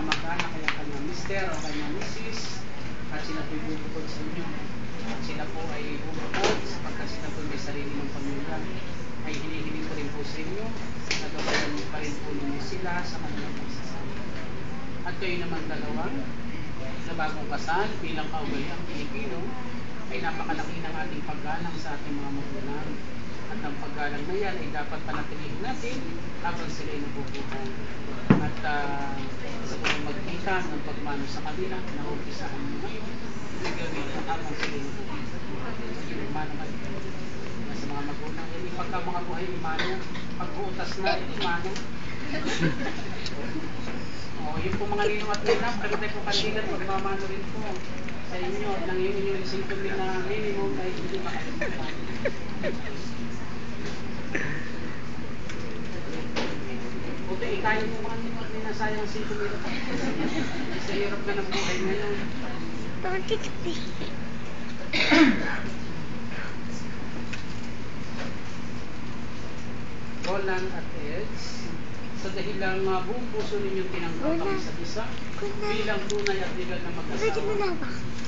kamag-anak, kaya kanyang mister o kanyang misis, at sila po'y bubukod sa inyo. At sila po ay bubukod sapagkat sila po may sarili ng pamilya. Ay hinihiling ko rin po sa inyo na gawain pa rin po ninyo sila sa kanilang pagsasama. At kayo naman dalawang na bagong kasal bilang kaugaliang Pilipino ay napakalaki ng ating paggalang sa ating mga magulang. At ang paggalang na yan ay dapat panatilihin natin habang sila ay nabubuhay. At sa buong magkita ng pagmano sa kanila, naumpisahan nyo ngayon, gagawin habang sila ay nabubuhay. Sige, mano kayo. Sa mga magulang, hindi pagka mga buhay ni mano, pag-uutas na, hindi mano. Yung po mga ninong at ninang, pagkatay po kandidat, magmamano rin po sa inyo. Nang yung inyong sintumin na minimum ay hindi makalimutan. Buti, ikayin mo mga ninong at ninang sayang sintumin. Sa hirap na ng buhay ngayon. Roland at Eds, sa dahilang buong puso ninyong tinanggap ang isa't isa bilang tunay at legal na mag-asawa.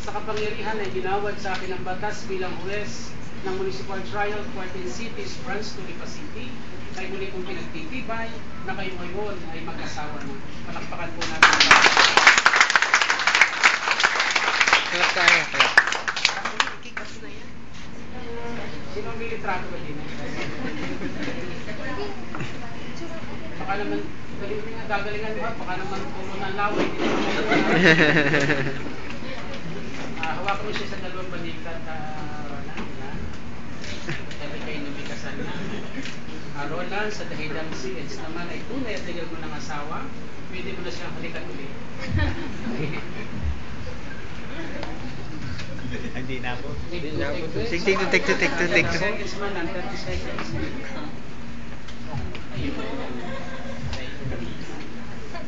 Sa kapangyarihan ay ginawad sa akin ang batas bilang huwes ng Municipal Trial Court in Cities, Branch to Lipa City, ay muli kong pinagtitibay na kayo ngayon ay mag-asawa na. Palakpakan po natin. Kalap tayo. Sino ang militrato ba din? Baka naman, galing nga gagalingan mo, baka naman puno ng laway. Hawakan mo siya sa dalawang balikat, Roland. Dahil kayo nabikasan na. Roland, sa dahilang si Eds naman ay tunay at legal mo ng asawa, pwede mo na siyang halikan ulit. Hindi na po. Take two. 30 seconds man lang, 30 seconds.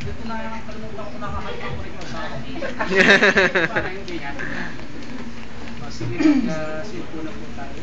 Dito na lang kalimutan ko nakakalimutan ko rin yung asawa. Parang hindi yan. Sige, mag-silpo na po tayo.